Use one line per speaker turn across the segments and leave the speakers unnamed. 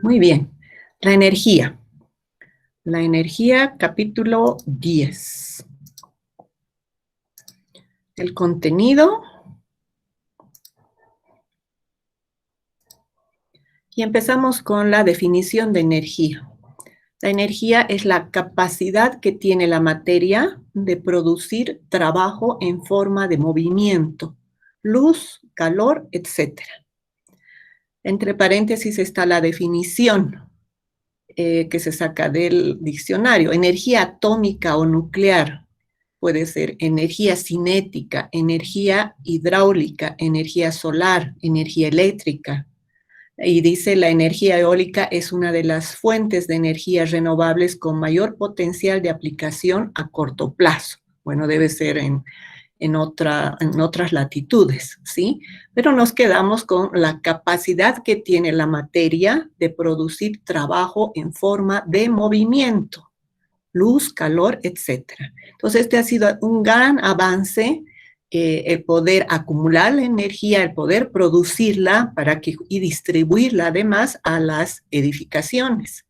Muy bien. La energía. La energía, capítulo 10. El contenido. Y empezamos con la definición de energía. La energía es la capacidad que tiene la materia de producir trabajo en forma de movimiento, luz, calor, etc. Entre paréntesis está la definición que se saca del diccionario. Energía atómica o nuclear. Puede ser energía cinética, energía hidráulica, energía solar, energía eléctrica. Y dice, la energía eólica es una de las fuentes de energías renovables con mayor potencial de aplicación a corto plazo. Bueno, debe ser en otras latitudes, ¿sí? Pero nos quedamos con la capacidad que tiene la materia de producir trabajo en forma de movimiento, luz, calor, etc. Entonces, este ha sido un gran avance, el poder acumular la energía, el poder producirla y distribuirla además a las edificaciones.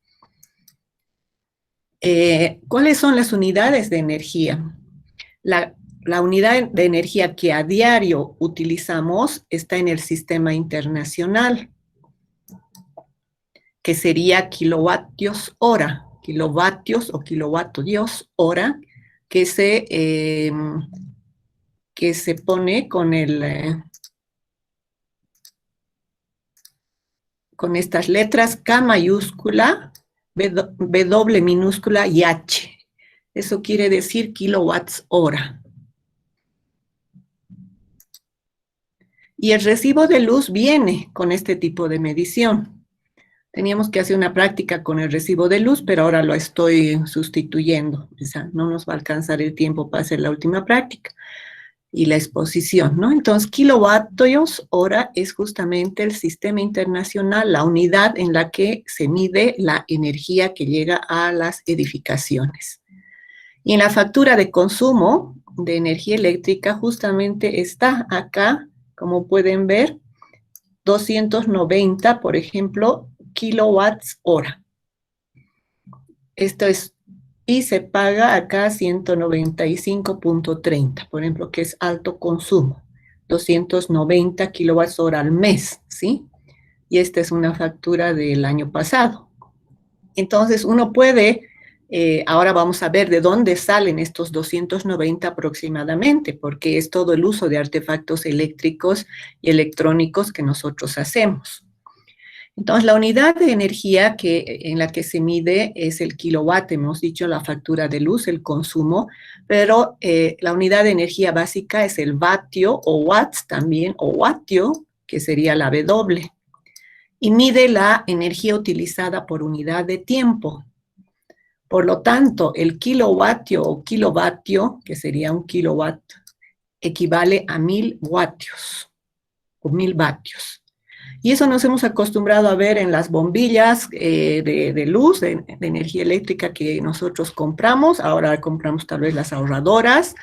¿Cuáles son las unidades de energía? La unidad de energía que a diario utilizamos está en el sistema internacional, que sería kilovatios hora, kilovatios o kilovatios hora, que se pone con estas letras K mayúscula, W minúscula y H. Eso quiere decir kilowatts hora. Y el recibo de luz viene con este tipo de medición. Teníamos que hacer una práctica con el recibo de luz, pero ahora lo estoy sustituyendo. O sea, no nos va a alcanzar el tiempo para hacer la última práctica y la exposición, ¿no? Entonces, kilovatios hora es justamente el sistema internacional, la unidad en la que se mide la energía que llega a las edificaciones. Y en la factura de consumo de energía eléctrica justamente está acá, como pueden ver, 290, por ejemplo, kilowatts hora. Esto es, y se paga acá 195.30, por ejemplo, que es alto consumo, 290 kilowatts hora al mes, ¿sí? Y esta es una factura del año pasado. Entonces, uno puede, ahora vamos a ver de dónde salen estos 290 aproximadamente, porque es todo el uso de artefactos eléctricos y electrónicos que nosotros hacemos. Entonces, la unidad de energía en la que se mide es el kilowatt, hemos dicho la factura de luz, el consumo, pero la unidad de energía básica es el vatio o watts también, o wattio, que sería la W, y mide la energía utilizada por unidad de tiempo. Por lo tanto, el kilovatio o kilovatio, que sería un kilowatt, equivale a 1000 vatios o 1000 vatios. Y eso nos hemos acostumbrado a ver en las bombillas de luz, de energía eléctrica que nosotros compramos. Ahora compramos tal vez las ahorradoras,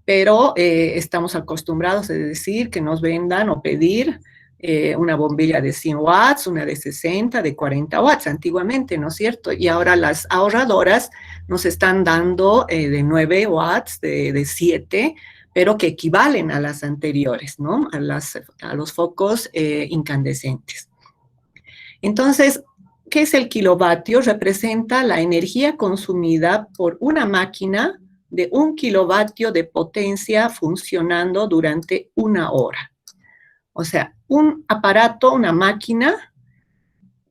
pero estamos acostumbrados a decir que nos vendan o pedir una bombilla de 100 watts, una de 60, de 40 watts antiguamente, ¿no es cierto? Y ahora las ahorradoras nos están dando de 9 watts, de 7, pero que equivalen a las anteriores, ¿no? A los focos incandescentes. Entonces, ¿qué es el kilovatio? Representa la energía consumida por una máquina de 1 kilovatio de potencia funcionando durante 1 hora. O sea, un aparato, una máquina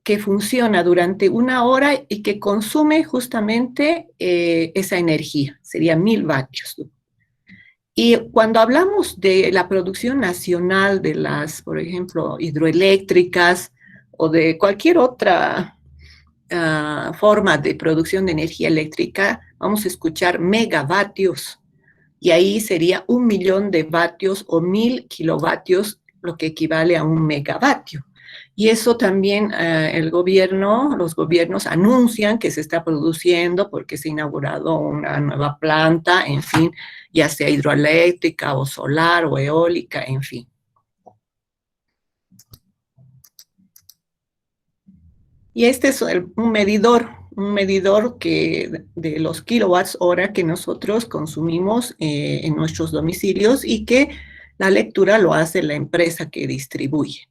que funciona durante 1 hora y que consume justamente esa energía, sería 1000 vatios. Y cuando hablamos de la producción nacional de las, por ejemplo, hidroeléctricas o de cualquier otra forma de producción de energía eléctrica, vamos a escuchar megavatios. Y ahí sería 1 millón de vatios o 1000 kilovatios, lo que equivale a 1 megavatio. Y eso también los gobiernos anuncian que se está produciendo porque se ha inaugurado una nueva planta, en fin, ya sea hidroeléctrica o solar o eólica, en fin. Y este es un medidor que, de los kilowatts hora que nosotros consumimos en nuestros domicilios y que la lectura lo hace la empresa que distribuye.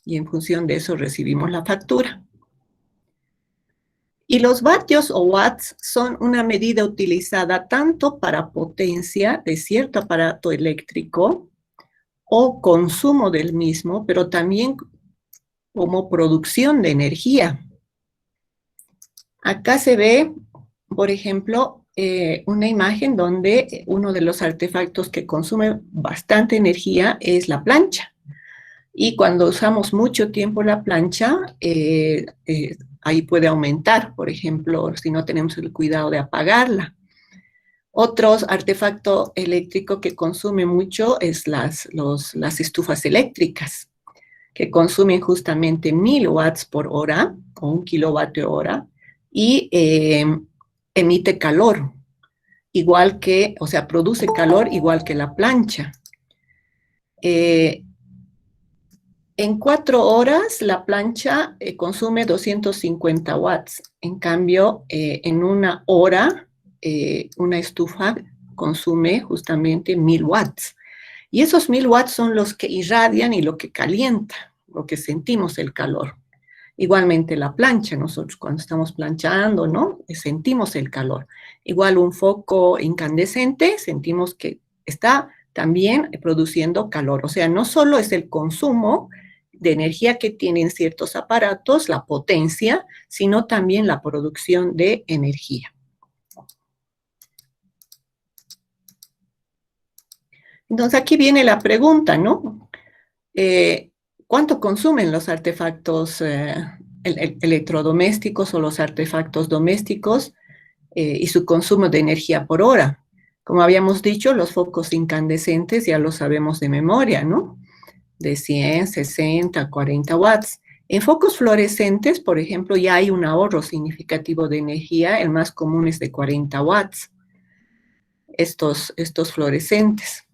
Y en función de eso recibimos la factura. Y los vatios o watts son una medida utilizada tanto para potencia de cierto aparato eléctrico o consumo del mismo, pero también como producción de energía. Acá se ve, por ejemplo, una imagen donde uno de los artefactos que consume bastante energía es la plancha. Y cuando usamos mucho tiempo la plancha, ahí puede aumentar, por ejemplo, si no tenemos el cuidado de apagarla. Otro artefacto eléctrico que consume mucho es las estufas eléctricas, que consumen justamente 1000 watts por hora, o 1 kilovatio hora, y emite calor, igual que, o sea, produce calor igual que la plancha. En 4 horas la plancha consume 250 watts. En cambio, en 1 hora, una estufa consume justamente 1000 watts. Y esos 1000 watts son los que irradian y lo que calienta, lo que sentimos el calor. Igualmente la plancha, nosotros cuando estamos planchando, ¿no? Sentimos el calor. Igual un foco incandescente, sentimos que está también produciendo calor. O sea, no solo es el consumo de energía que tienen ciertos aparatos, la potencia, sino también la producción de energía. Entonces aquí viene la pregunta, ¿no? ¿Cuánto consumen los artefactos electrodomésticos o los artefactos domésticos y su consumo de energía por hora? Como habíamos dicho, los focos incandescentes ya lo sabemos de memoria, ¿no? De 100, 60, 40 watts. En focos fluorescentes, por ejemplo, ya hay un ahorro significativo de energía, el más común es de 40 watts, estos fluorescentes,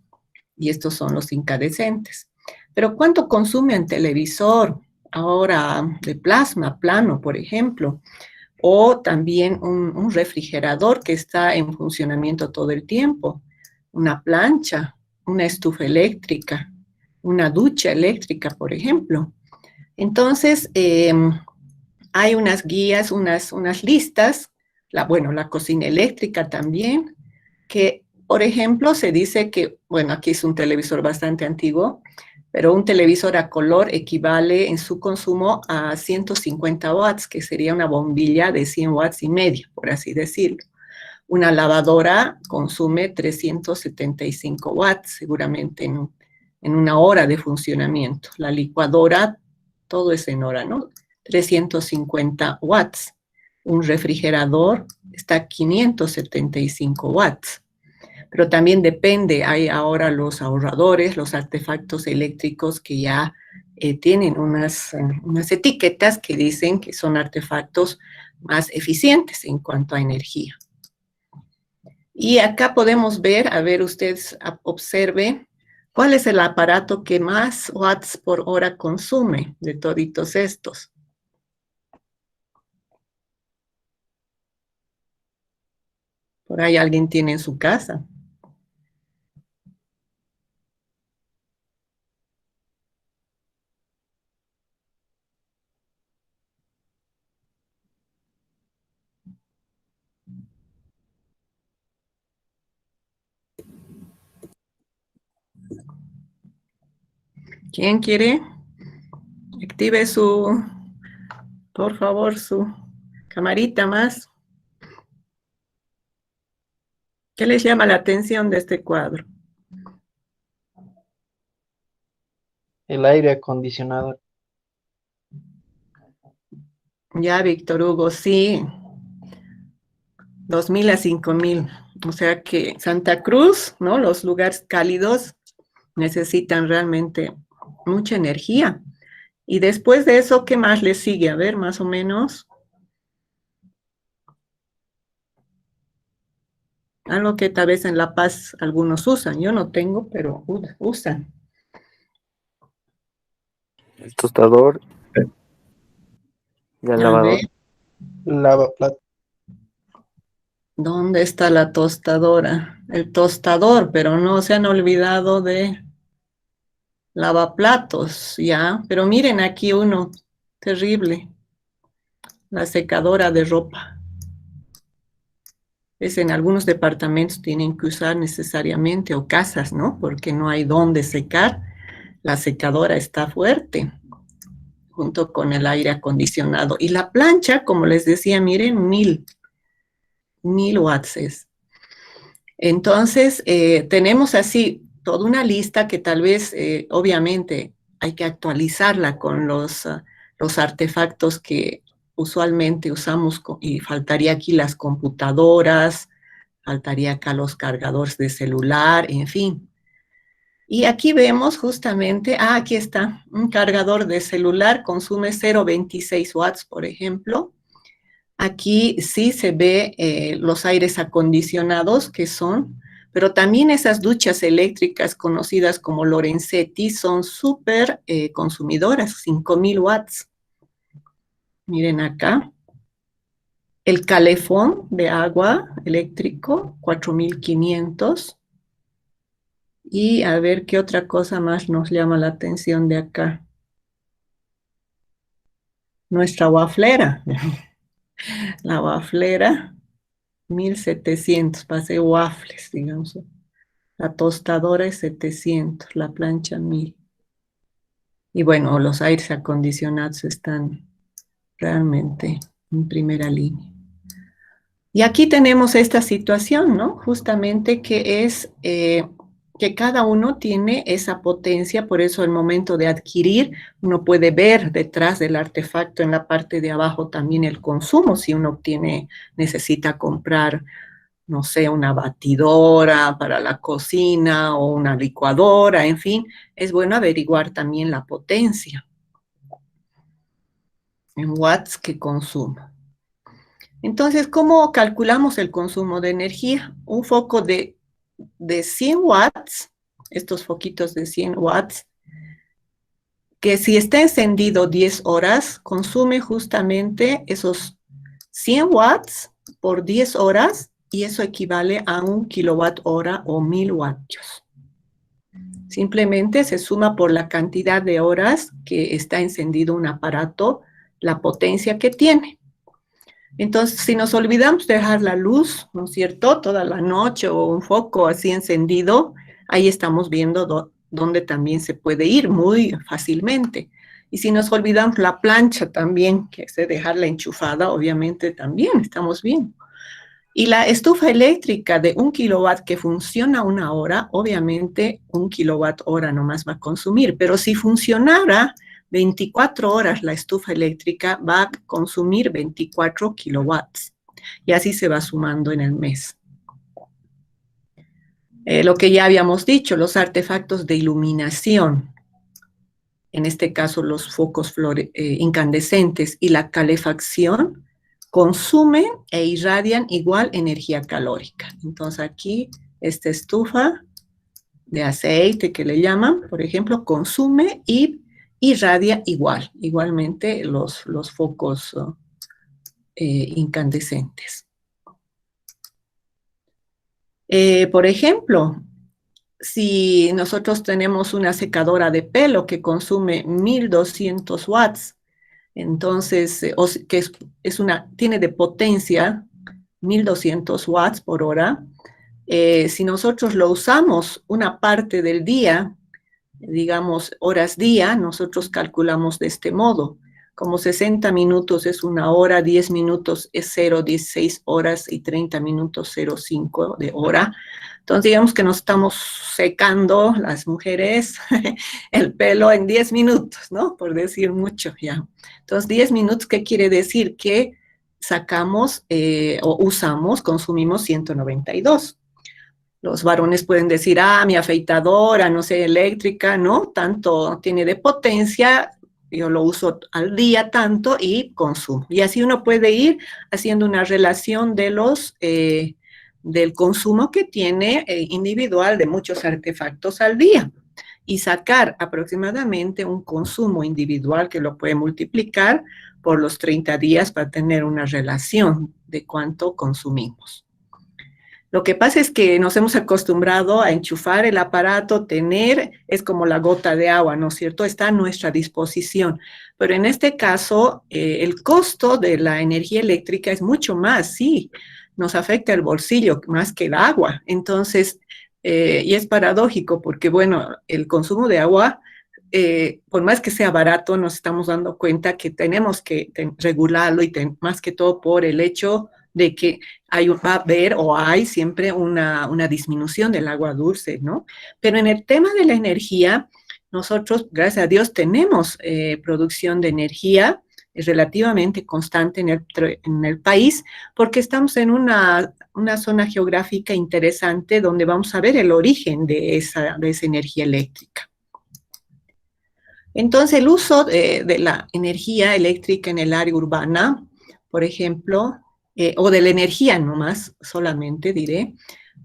y estos son los incandescentes. Pero ¿cuánto consume un televisor ahora de plasma plano, por ejemplo? O también un refrigerador que está en funcionamiento todo el tiempo, una plancha, una estufa eléctrica, una ducha eléctrica, por ejemplo. Entonces, hay unas guías, unas listas, la cocina eléctrica también, que, por ejemplo, se dice que, bueno, aquí es un televisor bastante antiguo, pero un televisor a color equivale en su consumo a 150 watts, que sería una bombilla de 100 watts y medio, por así decirlo. Una lavadora consume 375 watts, seguramente en 1 hora de funcionamiento. La licuadora, todo es en hora, ¿no? 350 watts. Un refrigerador está a 575 watts. Pero también depende, hay ahora los ahorradores, los artefactos eléctricos que ya tienen unas etiquetas que dicen que son artefactos más eficientes en cuanto a energía. Y acá podemos ver, a ver, ustedes observe, ¿cuál es el aparato que más watts por hora consume de toditos estos? Por ahí alguien tiene en su casa. ¿Quién quiere? Active por favor, su camarita más. ¿Qué les llama la atención de este cuadro?
El aire acondicionado.
Ya, Víctor Hugo, sí. 2000 a 5000. O sea que Santa Cruz, ¿no? Los lugares cálidos necesitan realmente mucha energía. Y después de eso, ¿qué más les sigue? A ver, más o menos. Algo que tal vez en La Paz algunos usan. Yo no tengo, pero usan.
El tostador Y la
A ver,
lavadora.
Lavaplatos.
¿dónde está la tostadora? El tostador, pero no se han olvidado de lavaplatos, ¿ya? Pero miren aquí uno terrible, la secadora de ropa. Es en algunos departamentos tienen que usar necesariamente, o casas, ¿no? Porque no hay dónde secar. La secadora está fuerte, junto con el aire acondicionado. Y la plancha, como les decía, miren, 1000 watts es. Entonces, tenemos así toda una lista que tal vez, obviamente, hay que actualizarla con los artefactos que usualmente usamos, y faltaría aquí las computadoras, faltaría acá los cargadores de celular, en fin. Y aquí vemos justamente, aquí está, un cargador de celular consume 0,26 watts, por ejemplo. Aquí sí se ve los aires acondicionados que son, pero también esas duchas eléctricas conocidas como Lorenzetti son súper consumidoras, 5000 watts. Miren acá. El calefón de agua eléctrico, 4500. Y a ver qué otra cosa más nos llama la atención de acá. Nuestra waflera. La waflera, 1700, para hacer waffles, digamos. La tostadora es 700, la plancha 1000. Y bueno, los aires acondicionados están realmente en primera línea. Y aquí tenemos esta situación, ¿no? Justamente que es que cada uno tiene esa potencia, por eso al momento de adquirir, uno puede ver detrás del artefacto en la parte de abajo también el consumo, si uno necesita comprar, no sé, una batidora para la cocina o una licuadora, en fin, es bueno averiguar también la potencia en watts que consumo. Entonces, ¿cómo calculamos el consumo de energía? Un foco de 100 watts, estos foquitos de 100 watts, que si está encendido 10 horas, consume justamente esos 100 watts por 10 horas, y eso equivale a 1 kilowatt hora o 1000 vatios. Simplemente se suma por la cantidad de horas que está encendido un aparato, la potencia que tiene. Entonces, si nos olvidamos de dejar la luz, ¿no es cierto?, toda la noche o un foco así encendido, ahí estamos viendo dónde también se puede ir muy fácilmente. Y si nos olvidamos la plancha también, que es de dejarla enchufada, obviamente también estamos bien. Y la estufa eléctrica de 1 kilowatt que funciona 1 hora, obviamente 1 kilowatt hora nomás va a consumir, pero si funcionara 24 horas la estufa eléctrica va a consumir 24 kilowatts, y así se va sumando en el mes. Lo que ya habíamos dicho, los artefactos de iluminación, en este caso los focos incandescentes y la calefacción, consumen e irradian igual energía calórica. Entonces aquí esta estufa de aceite que le llaman, por ejemplo, consume y irradia igualmente los focos incandescentes. Por ejemplo, si nosotros tenemos una secadora de pelo que consume 1200 watts, entonces, que tiene de potencia 1200 watts por hora, si nosotros lo usamos una parte del día, digamos horas día, nosotros calculamos de este modo. Como 60 minutos es 1 hora, 10 minutos es 0,16 horas y 30 minutos 0,5 de hora. Entonces, digamos que nos estamos secando las mujeres el pelo en 10 minutos, ¿no? Por decir mucho ya. Entonces, 10 minutos, ¿qué quiere decir? Que sacamos o usamos, consumimos 192. Los varones pueden decir, mi afeitadora, no sé, eléctrica, ¿no? Tanto tiene de potencia, yo lo uso al día tanto y consumo. Y así uno puede ir haciendo una relación de del consumo que tiene individual de muchos artefactos al día. y sacar aproximadamente un consumo individual que lo puede multiplicar por los 30 días para tener una relación de cuánto consumimos. Lo que pasa es que nos hemos acostumbrado a enchufar el aparato, es como la gota de agua, ¿no es cierto? Está a nuestra disposición. Pero en este caso, el costo de la energía eléctrica es mucho más, sí, nos afecta el bolsillo más que el agua. Entonces, y es paradójico porque, bueno, el consumo de agua, por más que sea barato, nos estamos dando cuenta que tenemos que regularlo y más que todo por el hecho de que va a haber o hay siempre una disminución del agua dulce, ¿no? Pero en el tema de la energía, nosotros, gracias a Dios, tenemos producción de energía relativamente constante en el país, porque estamos en una zona geográfica interesante donde vamos a ver el origen de esa energía eléctrica. Entonces, el uso de la energía eléctrica en el área urbana, por ejemplo, o de la energía nomás, solamente diré,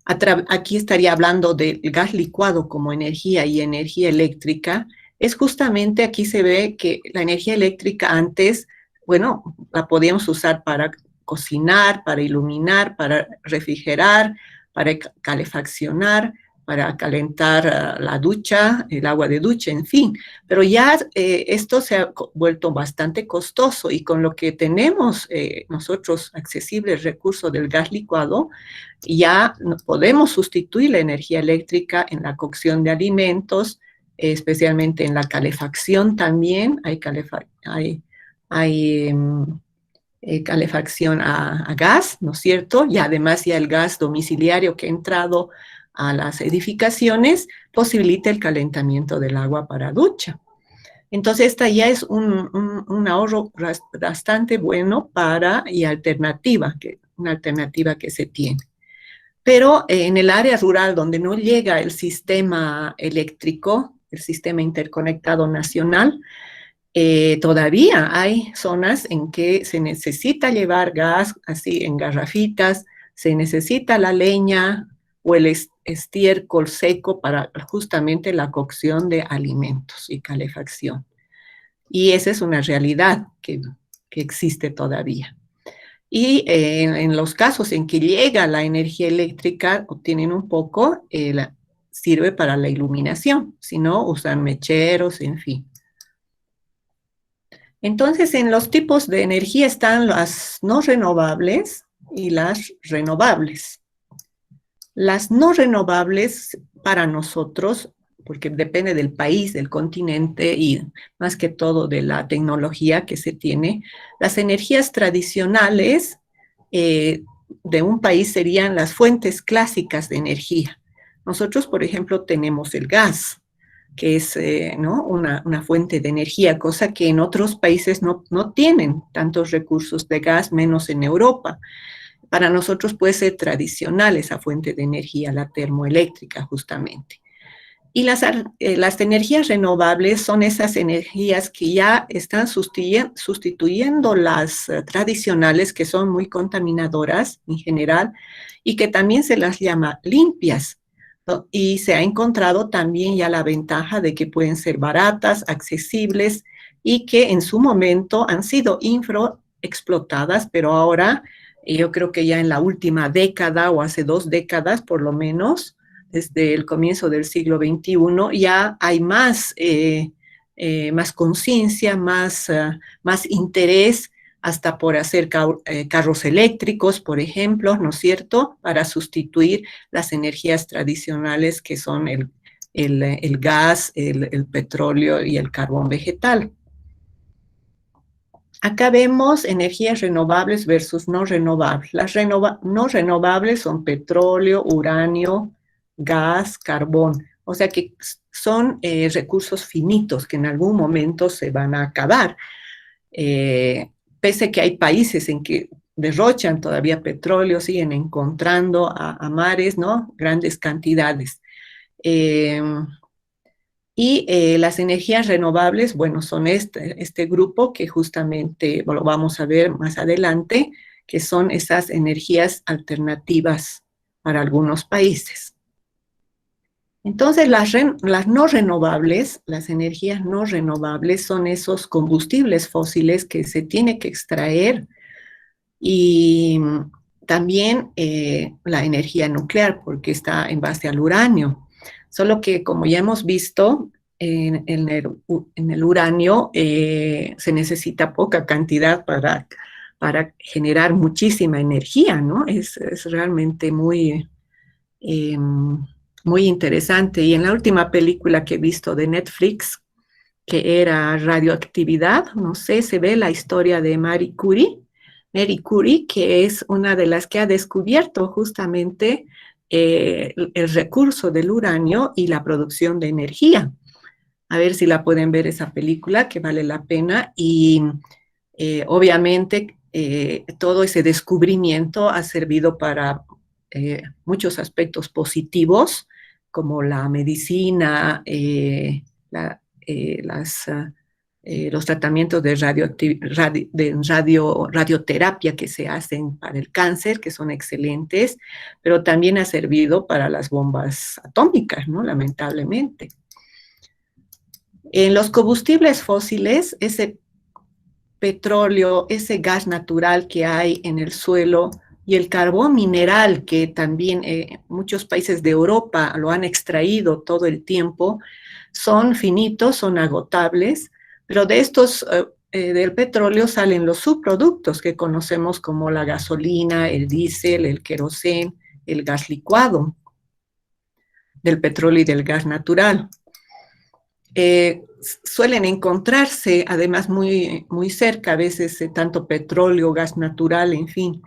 aquí estaría hablando del gas licuado como energía y energía eléctrica, es justamente aquí se ve que la energía eléctrica antes, bueno, la podíamos usar para cocinar, para iluminar, para refrigerar, para calefaccionar, para calentar la ducha, el agua de ducha, en fin. Pero ya esto se ha vuelto bastante costoso y con lo que tenemos nosotros accesibles recursos del gas licuado, ya podemos sustituir la energía eléctrica en la cocción de alimentos, especialmente en la calefacción también. Hay calefacción a gas, ¿no es cierto? Y además ya el gas domiciliario que ha entrado a las edificaciones posibilita el calentamiento del agua para ducha. Entonces, esta ya es un ahorro bastante bueno y una alternativa que se tiene. Pero en el área rural donde no llega el sistema eléctrico, el sistema interconectado nacional, todavía hay zonas en que se necesita llevar gas así en garrafitas, se necesita la leña o el estiércol seco para justamente la cocción de alimentos y calefacción. Y esa es una realidad que existe todavía. Y en los casos en que llega la energía eléctrica, obtienen un poco, sirve para la iluminación, si no, usan mecheros, en fin. Entonces, en los tipos de energía están las no renovables y las renovables. Las no renovables para nosotros, porque depende del país, del continente y más que todo de la tecnología que se tiene, las energías tradicionales de un país serían las fuentes clásicas de energía. Nosotros, por ejemplo, tenemos el gas, que es ¿no? una fuente de energía, cosa que en otros países no tienen tantos recursos de gas, menos en Europa. Para nosotros puede ser tradicional esa fuente de energía, la termoeléctrica justamente. Y las energías renovables son esas energías que ya están sustituyendo las tradicionales, que son muy contaminadoras en general, y que también se las llama limpias. Y se ha encontrado también ya la ventaja de que pueden ser baratas, accesibles, y que en su momento han sido infraexplotadas, pero ahora yo creo que ya en la última década o hace 2 décadas por lo menos, desde el comienzo del siglo XXI, ya hay más conciencia, más interés hasta por hacer carros eléctricos, por ejemplo, ¿no es cierto?, para sustituir las energías tradicionales que son el gas, el petróleo y el carbón vegetal. Acá vemos energías renovables versus no renovables. Las no renovables son petróleo, uranio, gas, carbón. O sea que son recursos finitos que en algún momento se van a acabar. Pese a que hay países en que derrochan todavía petróleo, siguen encontrando a mares, ¿no?, grandes cantidades. Y las energías renovables, bueno, son este grupo que justamente lo vamos a ver más adelante, que son esas energías alternativas para algunos países. Entonces, las no renovables, las energías no renovables son esos combustibles fósiles que se tiene que extraer y también la energía nuclear, porque está en base al uranio. Solo que, como ya hemos visto, en el uranio se necesita poca cantidad para generar muchísima energía, ¿no? Es realmente eh, muy interesante. Y en la última película que he visto de Netflix, que era Radioactividad, no sé, se ve la historia de Marie Curie, que es una de las que ha descubierto justamente el recurso del uranio y la producción de energía. A ver si la pueden ver esa película, que vale la pena. Y obviamente todo ese descubrimiento ha servido para muchos aspectos positivos, como la medicina, los tratamientos de, radioterapia que se hacen para el cáncer, que son excelentes, pero también ha servido para las bombas atómicas, ¿no? Lamentablemente. En los combustibles fósiles, ese petróleo, ese gas natural que hay en el suelo y el carbón mineral que también muchos países de Europa lo han extraído todo el tiempo, son finitos, son agotables, pero de estos, del petróleo salen los subproductos que conocemos como la gasolina, el diésel, el querosén, el gas licuado del petróleo y del gas natural. Suelen encontrarse además muy cerca a veces tanto petróleo, gas natural, en fin.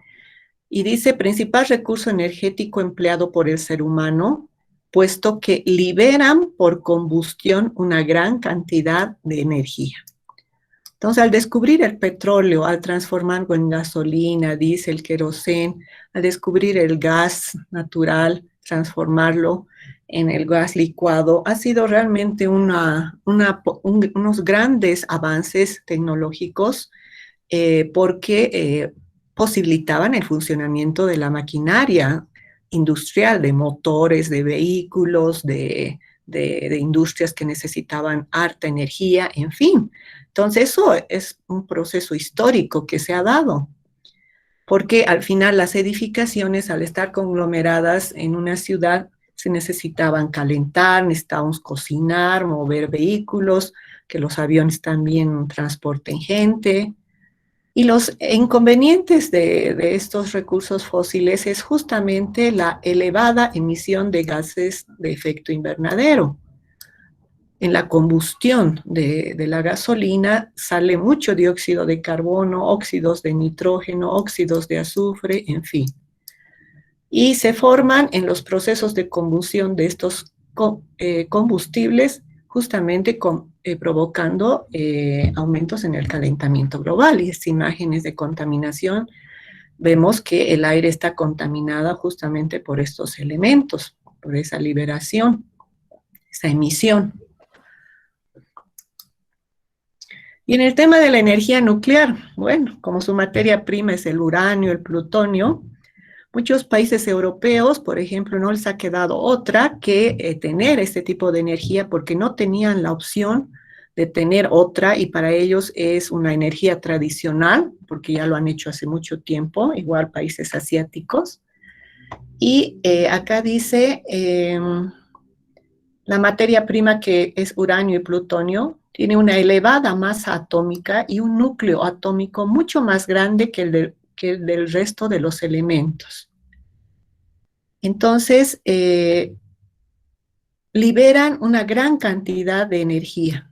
Y dice, principal recurso energético empleado por el ser humano, puesto que liberan por combustión una gran cantidad de energía. Entonces, al descubrir el petróleo, al transformarlo en gasolina, diésel, querosén, al descubrir el gas natural, transformarlo en el gas licuado, ha sido realmente unos grandes avances tecnológicos porque posibilitaban el funcionamiento de la maquinaria industrial, de motores, de vehículos, de industrias que necesitaban harta energía, en fin. Entonces, eso es un proceso histórico que se ha dado, porque al final las edificaciones, al estar conglomeradas en una ciudad, se necesitaban calentar, necesitábamos cocinar, mover vehículos, que los aviones también transporten gente. Y los inconvenientes de estos recursos fósiles es justamente la elevada emisión de gases de efecto invernadero. En la combustión de la gasolina sale mucho dióxido de carbono, óxidos de nitrógeno, óxidos de azufre, en fin. Y se forman en los procesos de combustión de estos combustibles justamente provocando aumentos en el calentamiento global. Y estas imágenes de contaminación vemos que el aire está contaminado justamente por estos elementos, por esa liberación, esa emisión. Y en el tema de la energía nuclear, bueno, como su materia prima es el uranio, el plutonio, muchos países europeos, por ejemplo, no les ha quedado otra que tener este tipo de energía porque no tenían la opción de tener otra y para ellos es una energía tradicional, porque ya lo han hecho hace mucho tiempo, igual países asiáticos. Y acá dice, la materia prima que es uranio y plutonio tiene una elevada masa atómica y un núcleo atómico mucho más grande que el del resto de los elementos. Entonces, liberan una gran cantidad de energía.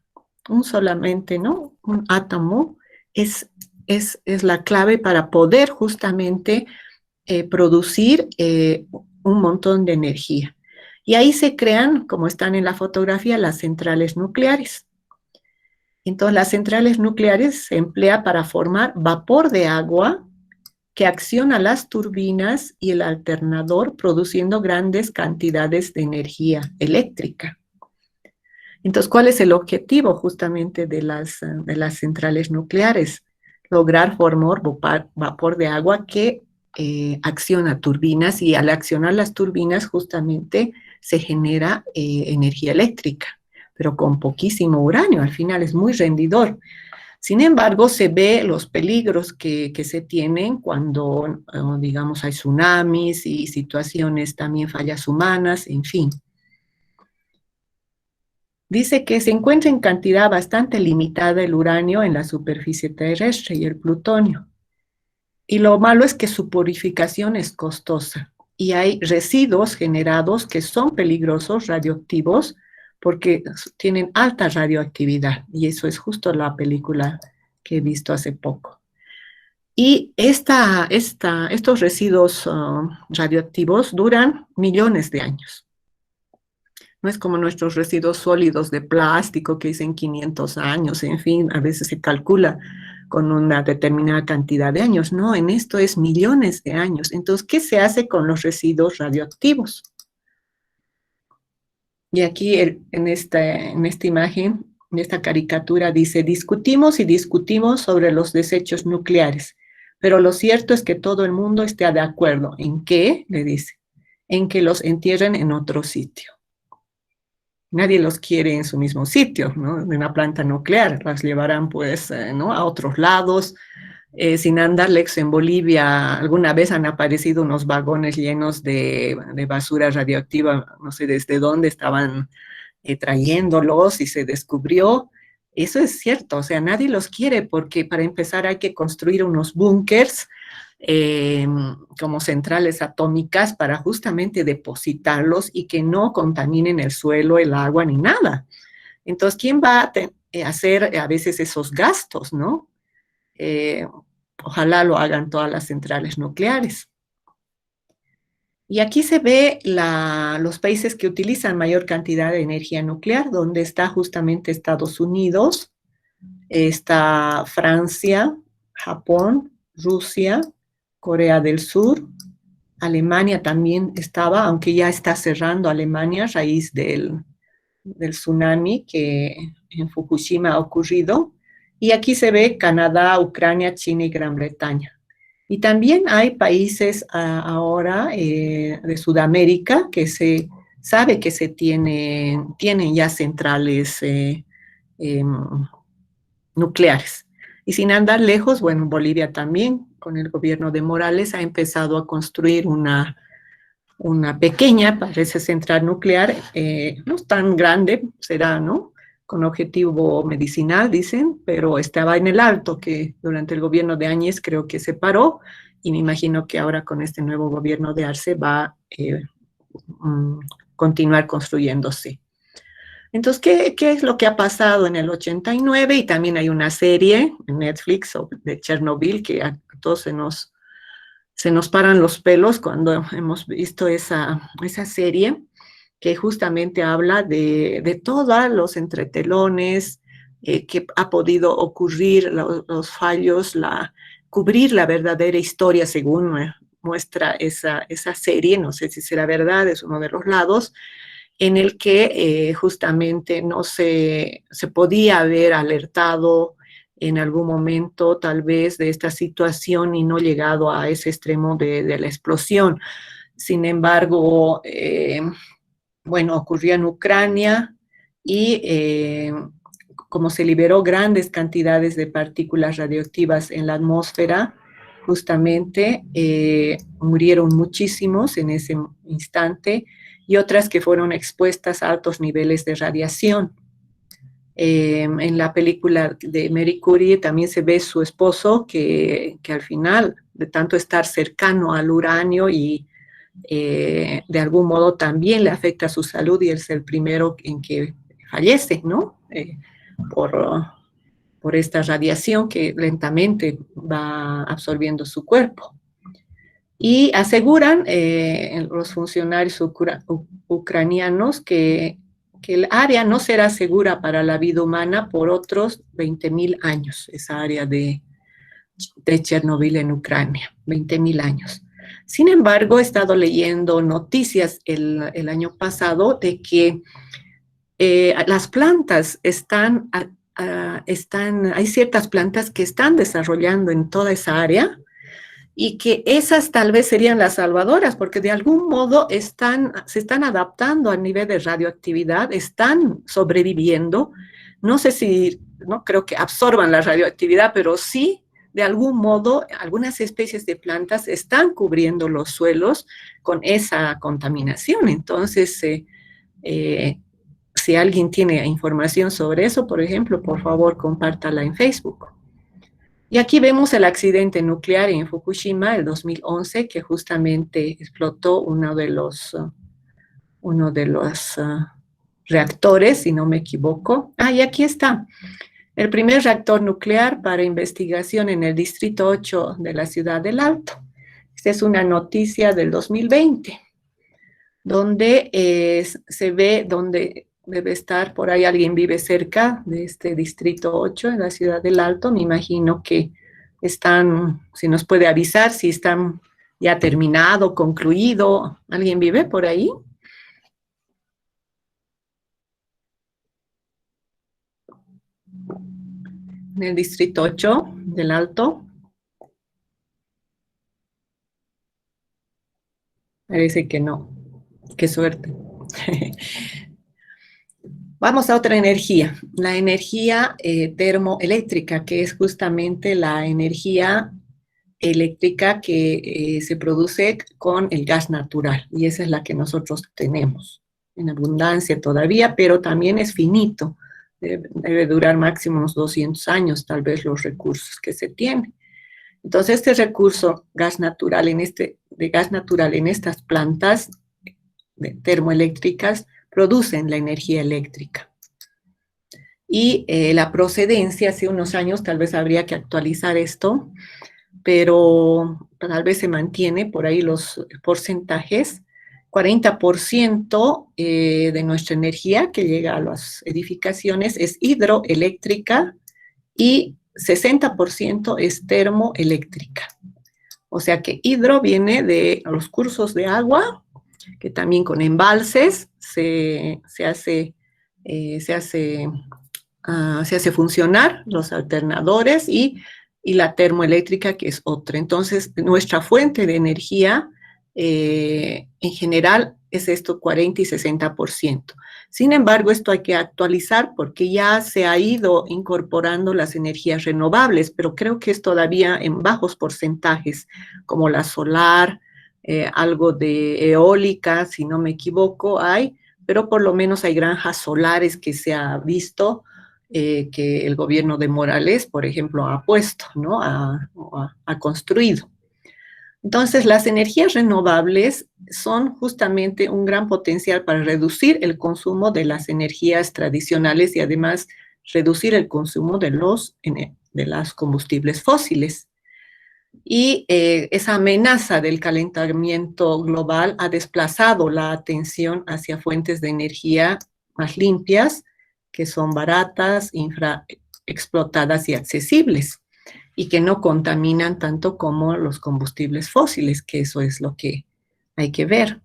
Solamente, ¿no? Un átomo es la clave para poder justamente producir un montón de energía. Y ahí se crean, como están en la fotografía, las centrales nucleares. Entonces, las centrales nucleares se emplea para formar vapor de agua que acciona las turbinas y el alternador produciendo grandes cantidades de energía eléctrica. Entonces, ¿cuál es el objetivo justamente de las centrales nucleares? Lograr formar vapor de agua que acciona turbinas y al accionar las turbinas justamente se genera energía eléctrica, pero con poquísimo uranio, al final es muy rendidor. Sin embargo, se ve los peligros que se tienen cuando, digamos, hay tsunamis y situaciones también fallas humanas, en fin. Dice que se encuentra en cantidad bastante limitada el uranio en la superficie terrestre y el plutonio. Y lo malo es que su purificación es costosa y hay residuos generados que son peligrosos, radioactivos, porque tienen alta radioactividad. Y eso es justo la película que he visto hace poco. Y estos residuos radioactivos duran millones de años. No es como nuestros residuos sólidos de plástico que dicen 500 años, en fin, a veces se calcula con una determinada cantidad de años. No, en esto es millones de años. Entonces, ¿qué se hace con los residuos radioactivos? Y aquí en esta imagen, en esta caricatura dice, discutimos y discutimos sobre los desechos nucleares, pero lo cierto es que todo el mundo está de acuerdo. ¿En qué? Le dice. En que los entierren en otro sitio. Nadie los quiere en su mismo sitio, ¿no? En una planta nuclear, las llevarán pues, ¿no? A otros lados. Sin Lex, en Bolivia, alguna vez han aparecido unos vagones llenos de basura radioactiva, no sé desde dónde estaban trayéndolos y se descubrió. Eso es cierto, o sea, nadie los quiere porque para empezar hay que construir unos búnkers como centrales atómicas para justamente depositarlos y que no contaminen el suelo, el agua ni nada. Entonces, ¿quién va a hacer a veces esos gastos, no? Ojalá lo hagan todas las centrales nucleares. Y aquí se ve los países que utilizan mayor cantidad de energía nuclear, donde está justamente Estados Unidos, está Francia, Japón, Rusia, Corea del Sur, Alemania también estaba, aunque ya está cerrando Alemania a raíz del tsunami que en Fukushima ha ocurrido. Y aquí se ve Canadá, Ucrania, China y Gran Bretaña. Y también hay países ahora de Sudamérica que se sabe que tienen ya centrales nucleares. Y sin andar lejos, bueno, Bolivia también, con el gobierno de Morales, ha empezado a construir una pequeña, parece, central nuclear, no es tan grande, será, ¿no? Con objetivo medicinal, dicen, pero estaba en el Alto, que durante el gobierno de Áñez creo que se paró, y me imagino que ahora con este nuevo gobierno de Arce va a continuar construyéndose. Entonces, ¿qué es lo que ha pasado en el 89? Y también hay una serie en Netflix de Chernobyl que a todos se nos paran los pelos cuando hemos visto esa serie que justamente habla de todos los entretelones que ha podido ocurrir, los fallos, cubrir la verdadera historia según muestra esa serie, no sé si será verdad, es uno de los lados, en el que justamente no se podía haber alertado en algún momento tal vez de esta situación y no llegado a ese extremo de la explosión. Sin embargo, bueno, ocurrió en Ucrania y como se liberó grandes cantidades de partículas radioactivas en la atmósfera, justamente murieron muchísimos en ese instante y otras que fueron expuestas a altos niveles de radiación. En la película de Marie Curie también se ve su esposo que al final, de tanto estar cercano al uranio y de algún modo también le afecta a su salud y es el primero en que fallece, ¿no? Por esta radiación que lentamente va absorbiendo su cuerpo. Y aseguran los funcionarios ucranianos que el área no será segura para la vida humana por otros 20.000 años, esa área de Chernobyl en Ucrania, 20.000 años. Sin embargo, he estado leyendo noticias el año pasado de que las plantas hay ciertas plantas que están desarrollando en toda esa área y que esas tal vez serían las salvadoras, porque de algún modo se están adaptando a nivel de radioactividad, están sobreviviendo. No sé si, no creo que absorban la radioactividad, pero sí, de algún modo, algunas especies de plantas están cubriendo los suelos con esa contaminación. Entonces, si alguien tiene información sobre eso, por ejemplo, por favor, compártala en Facebook. Y aquí vemos el accidente nuclear en Fukushima, el 2011, que justamente explotó uno de los reactores, si no me equivoco. Y aquí está. El primer reactor nuclear para investigación en el Distrito 8 de la Ciudad del Alto. Esta es una noticia del 2020, donde se ve, donde debe estar, por ahí alguien vive cerca de este Distrito 8 en la Ciudad del Alto. Me imagino que están, si nos puede avisar, si están ya terminado, concluido. ¿Alguien vive por ahí? En el Distrito 8 del Alto. Parece que no. Qué suerte. Vamos a otra energía, la energía termoeléctrica, que es justamente la energía eléctrica que se produce con el gas natural, y esa es la que nosotros tenemos en abundancia todavía, pero también es finito, debe durar máximo unos 200 años, tal vez los recursos que se tienen. Entonces, este recurso de gas natural en estas plantas termoeléctricas producen la energía eléctrica. Y la procedencia, hace unos años tal vez habría que actualizar esto, pero tal vez se mantiene por ahí los porcentajes. 40% de nuestra energía que llega a las edificaciones es hidroeléctrica y 60% es termoeléctrica. O sea que hidro viene de los cursos de agua, que también con embalses se hace funcionar los alternadores y la termoeléctrica, que es otra. Entonces, nuestra fuente de energía en general es esto, 40 y 60%. Sin embargo, esto hay que actualizar porque ya se ha ido incorporando las energías renovables, pero creo que es todavía en bajos porcentajes, como la solar, algo de eólica, si no me equivoco, hay, pero por lo menos hay granjas solares que se ha visto que el gobierno de Morales, por ejemplo, ha puesto, ¿no? Ha construido. Entonces, las energías renovables son justamente un gran potencial para reducir el consumo de las energías tradicionales y además reducir el consumo de los combustibles fósiles. Y esa amenaza del calentamiento global ha desplazado la atención hacia fuentes de energía más limpias, que son baratas, infraexplotadas y accesibles, y que no contaminan tanto como los combustibles fósiles, que eso es lo que hay que ver.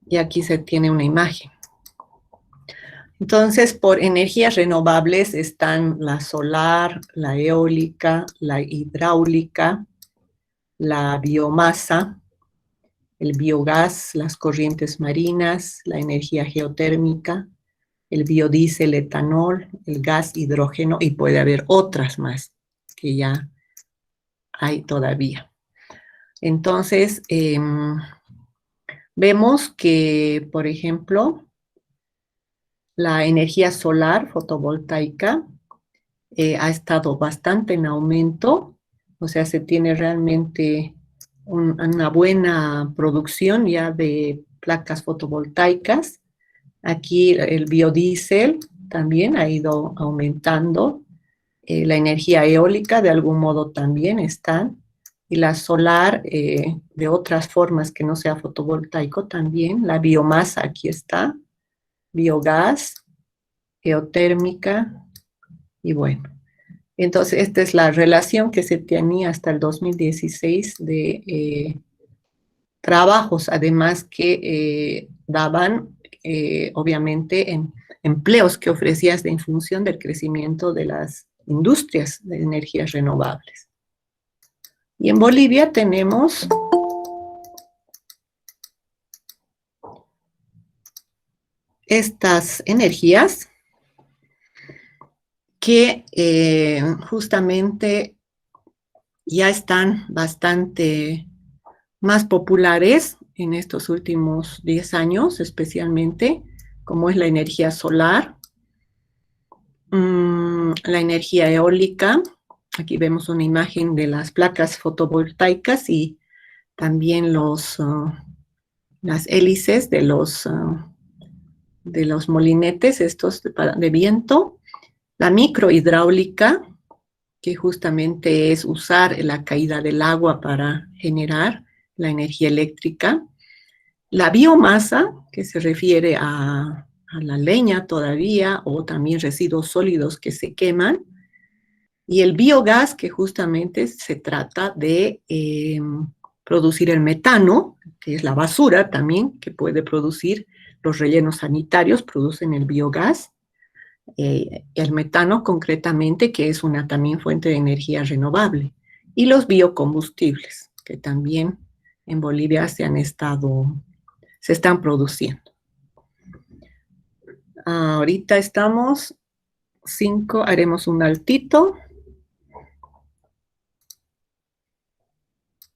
Y aquí se tiene una imagen. Entonces, por energías renovables están la solar, la eólica, la hidráulica, la biomasa, el biogás, las corrientes marinas, la energía geotérmica, el biodiesel, etanol, el gas hidrógeno, y puede haber otras más que ya hay todavía. Entonces, vemos que, por ejemplo, la energía solar fotovoltaica ha estado bastante en aumento, o sea, se tiene realmente una buena producción ya de placas fotovoltaicas. Aquí el biodiesel también ha ido aumentando, la energía eólica de algún modo también está, y la solar de otras formas que no sea fotovoltaico también, la biomasa aquí está, biogás, geotérmica, y bueno. Entonces, esta es la relación que se tenía hasta el 2016 de trabajos, además que daban, obviamente, empleos que ofrecían en función del crecimiento de las industrias de energías renovables. Y en Bolivia tenemos estas energías que justamente ya están bastante más populares en estos últimos 10 años, especialmente, como es la energía solar, la energía eólica. Aquí vemos una imagen de las placas fotovoltaicas y también las hélices de los molinetes, estos de viento. La microhidráulica, que justamente es usar la caída del agua para generar la energía eléctrica. La biomasa, que se refiere a la leña todavía, o también residuos sólidos que se queman. Y el biogás, que justamente se trata de producir el metano, que es la basura también, que puede producir los rellenos sanitarios, producen el biogás. El metano concretamente, que es una también fuente de energía renovable, y los biocombustibles, que también en Bolivia se están produciendo. Ahorita estamos 5, haremos un altito.